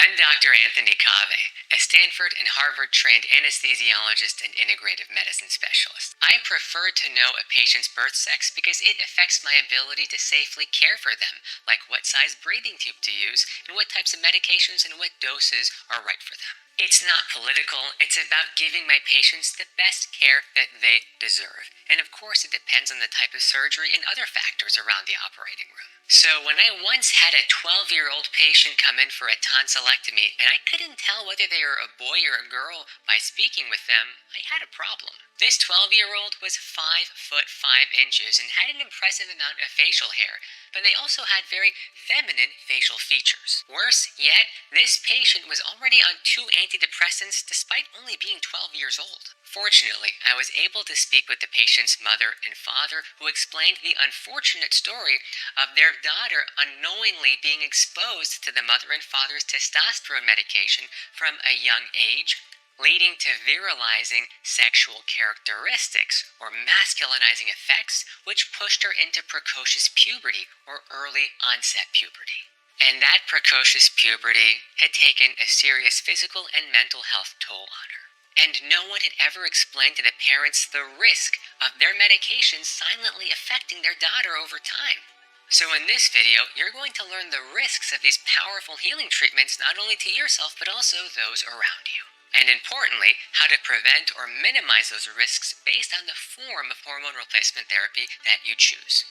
I'm Dr. Anthony Cave, a Stanford and Harvard trained anesthesiologist and integrative medicine specialist. I prefer to know a patient's birth sex because it affects my ability to safely care for them, like what size breathing tube to use and what types of medications and what doses are right for them. It's not political, it's about giving my patients the best care that they deserve. And of course, it depends on the type of surgery and other factors around the operating room. So when I once had a 12-year-old patient come in for a tonsillectomy and I couldn't tell whether they were a boy or a girl by speaking with them, I had a problem. This 12-year-old was 5 foot 5 inches and had an impressive amount of facial hair, but they also had very feminine facial features. Worse yet, this patient was already on 2 antidepressants despite only being 12 years old. Fortunately, I was able to speak with the patient's mother and father, who explained the unfortunate story of their daughter unknowingly being exposed to the mother and father's testosterone medication from a young age, leading to virilizing sexual characteristics or masculinizing effects, which pushed her into precocious puberty or early onset puberty. And that precocious puberty had taken a serious physical and mental health toll on her. And no one had ever explained to the parents the risk of their medications silently affecting their daughter over time. So in this video, you're going to learn the risks of these powerful healing treatments not only to yourself but also those around you. And importantly, how to prevent or minimize those risks based on the form of hormone replacement therapy that you choose.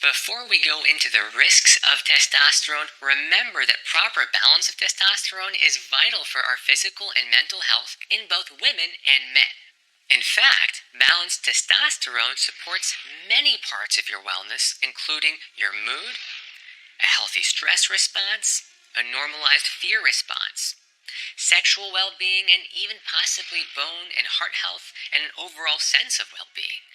Before we go into the risks of testosterone, remember that proper balance of testosterone is vital for our physical and mental health in both women and men. In fact, balanced testosterone supports many parts of your wellness, including your mood, a healthy stress response, a normalized fear response, sexual well-being, and even possibly bone and heart health and an overall sense of well-being.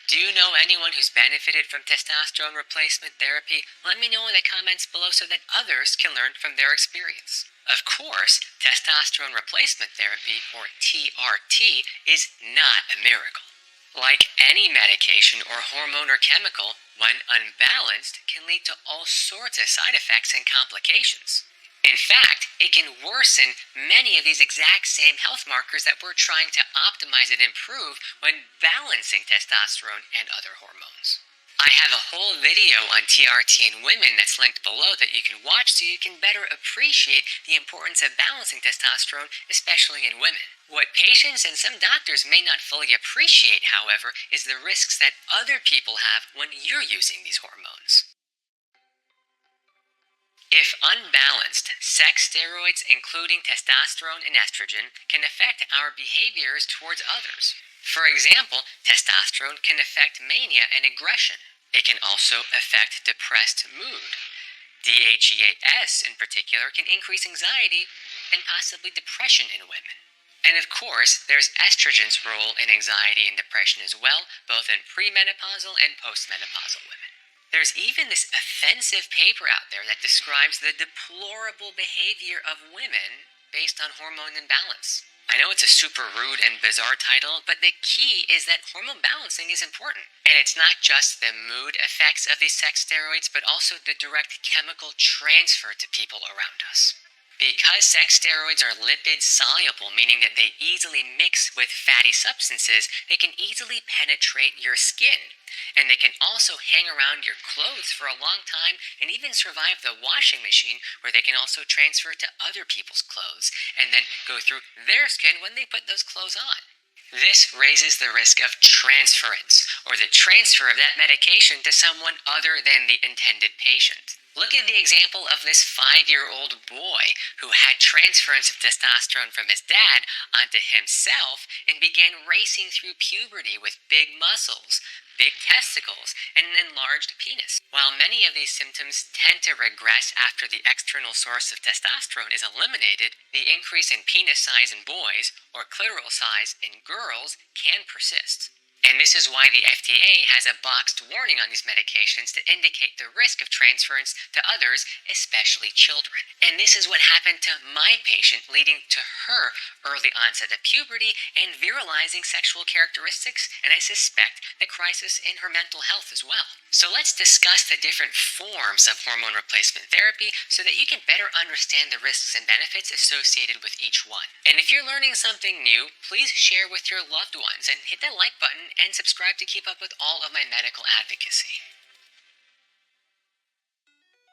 Do you know anyone who's benefited from testosterone replacement therapy? Let me know in the comments below so that others can learn from their experience. Of course, testosterone replacement therapy, or TRT, is not a miracle. Like any medication or hormone or chemical, when unbalanced, can lead to all sorts of side effects and complications. In fact, it can worsen many of these exact same health markers that we're trying to optimize and improve when balancing testosterone and other hormones. I have a whole video on TRT in women that's linked below that you can watch so you can better appreciate the importance of balancing testosterone, especially in women. What patients and some doctors may not fully appreciate, however, is the risks that other people have when you're using these hormones. If unbalanced, sex steroids, including testosterone and estrogen, can affect our behaviors towards others. For example, testosterone can affect mania and aggression. It can also affect depressed mood. DHEAS, in particular, can increase anxiety and possibly depression in women. And of course, there's estrogen's role in anxiety and depression as well, both in premenopausal and postmenopausal women. There's even this offensive paper out there that describes the deplorable behavior of women based on hormone imbalance. I know it's a super rude and bizarre title, but the key is that hormone balancing is important. And it's not just the mood effects of these sex steroids, but also the direct chemical transfer to people around us. Because sex steroids are lipid soluble, meaning that they easily mix with fatty substances, they can easily penetrate your skin. And they can also hang around your clothes for a long time and even survive the washing machine, where they can also transfer to other people's clothes and then go through their skin when they put those clothes on. This raises the risk of transference, or the transfer of that medication to someone other than the intended patient. Look at the example of this 5-year-old boy who had transference of testosterone from his dad onto himself and began racing through puberty with big muscles, big testicles, and an enlarged penis. While many of these symptoms tend to regress after the external source of testosterone is eliminated, the increase in penis size in boys or clitoral size in girls can persist. And this is why the FDA has a boxed warning on these medications to indicate the risk of transference to others, especially children. And this is what happened to my patient, leading to her early onset of puberty and virilizing sexual characteristics, and I suspect the crisis in her mental health as well. So let's discuss the different forms of hormone replacement therapy so that you can better understand the risks and benefits associated with each one. And if you're learning something new, please share with your loved ones and hit that like button and subscribe to keep up with all of my medical advocacy.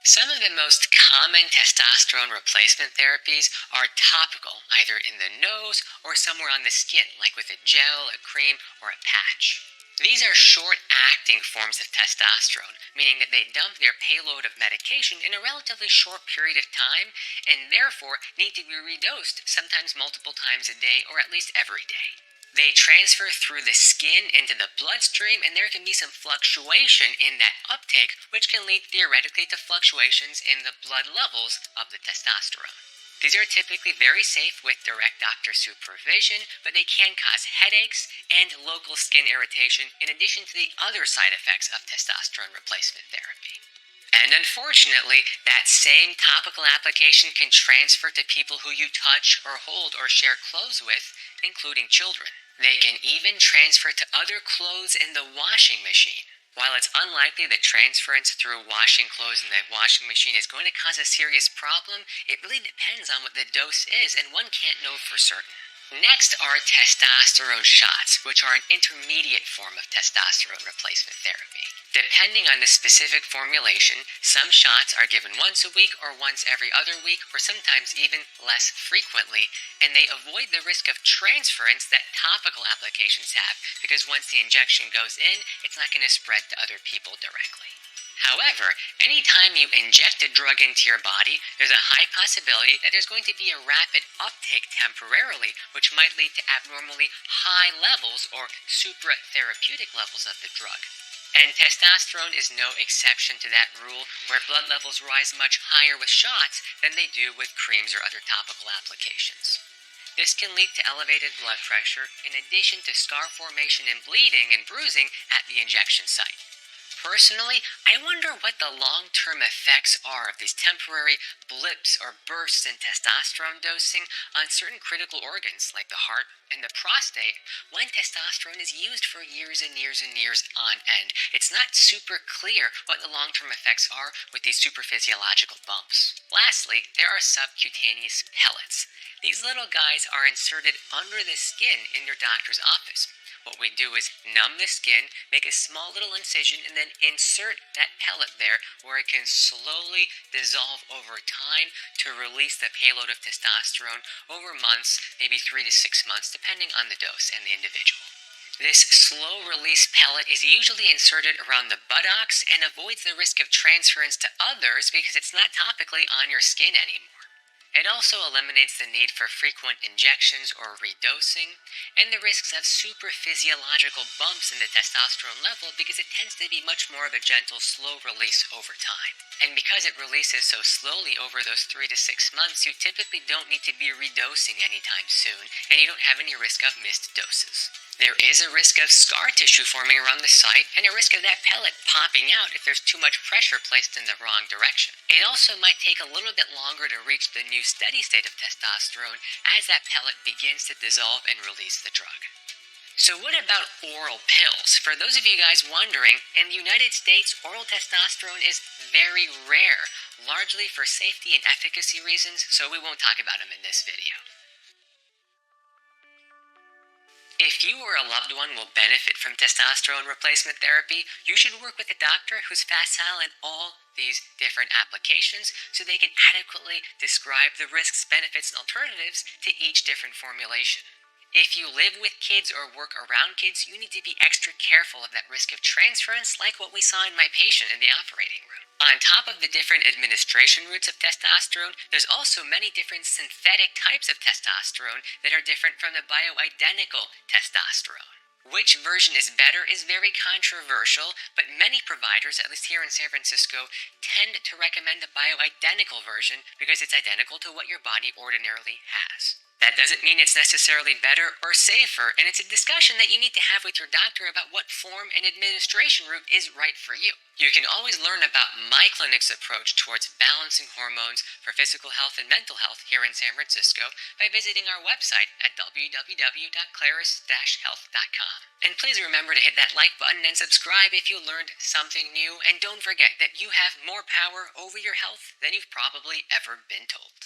Some of the most common testosterone replacement therapies are topical, either in the nose or somewhere on the skin, like with a gel, a cream, or a patch. These are short-acting forms of testosterone, meaning that they dump their payload of medication in a relatively short period of time and therefore need to be redosed sometimes multiple times a day or at least every day. They transfer through the skin into the bloodstream, and there can be some fluctuation in that uptake, which can lead theoretically to fluctuations in the blood levels of the testosterone. These are typically very safe with direct doctor supervision, but they can cause headaches and local skin irritation in addition to the other side effects of testosterone replacement therapy. And unfortunately, that same topical application can transfer to people who you touch or hold or share clothes with, including children. They can even transfer to other clothes in the washing machine. While it's unlikely that transference through washing clothes in the washing machine is going to cause a serious problem, it really depends on what the dose is, and one can't know for certain. Next are testosterone shots, which are an intermediate form of testosterone replacement therapy. Depending on the specific formulation, some shots are given once a week or once every other week, or sometimes even less frequently, and they avoid the risk of transference that topical applications have, because once the injection goes in, it's not going to spread to other people directly. However, anytime you inject a drug into your body, there's a high possibility that there's going to be a rapid uptake temporarily, which might lead to abnormally high levels or supratherapeutic levels of the drug. And testosterone is no exception to that rule, where blood levels rise much higher with shots than they do with creams or other topical applications. This can lead to elevated blood pressure, in addition to scar formation and bleeding and bruising at the injection site. Personally, I wonder what the long-term effects are of these temporary blips or bursts in testosterone dosing on certain critical organs like the heart and the prostate when testosterone is used for years and years and years on end. It's not super clear what the long-term effects are with these supraphysiological bumps. Lastly, there are subcutaneous pellets. These little guys are inserted under the skin in your doctor's office. What we do is numb the skin, make a small little incision, and then insert that pellet there where it can slowly dissolve over time to release the payload of testosterone over months, maybe 3 to 6 months, depending on the dose and the individual. This slow-release pellet is usually inserted around the buttocks and avoids the risk of transference to others because it's not topically on your skin anymore. It also eliminates the need for frequent injections or redosing, and the risks of supraphysiological bumps in the testosterone level because it tends to be much more of a gentle, slow release over time. And because it releases so slowly over those 3 to 6 months, you typically don't need to be redosing anytime soon, and you don't have any risk of missed doses. There is a risk of scar tissue forming around the site and a risk of that pellet popping out if there's too much pressure placed in the wrong direction. It also might take a little bit longer to reach the new steady state of testosterone as that pellet begins to dissolve and release the drug. So what about oral pills? For those of you guys wondering, in the United States, oral testosterone is very rare, largely for safety and efficacy reasons, so we won't talk about them in this video. If you or a loved one will benefit from testosterone replacement therapy, you should work with a doctor who's facile in all these different applications so they can adequately describe the risks, benefits, and alternatives to each different formulation. If you live with kids or work around kids, you need to be extra careful of that risk of transference like what we saw in my patient in the operating room. On top of the different administration routes of testosterone, there's also many different synthetic types of testosterone that are different from the bioidentical testosterone. Which version is better is very controversial, but many providers, at least here in San Francisco, tend to recommend the bioidentical version because it's identical to what your body ordinarily has. That doesn't mean it's necessarily better or safer, and it's a discussion that you need to have with your doctor about what form and administration route is right for you. You can always learn about my clinic's approach towards balancing hormones for physical health and mental health here in San Francisco by visiting our website at www.claris-health.com. And please remember to hit that like button and subscribe if you learned something new, and don't forget that you have more power over your health than you've probably ever been told.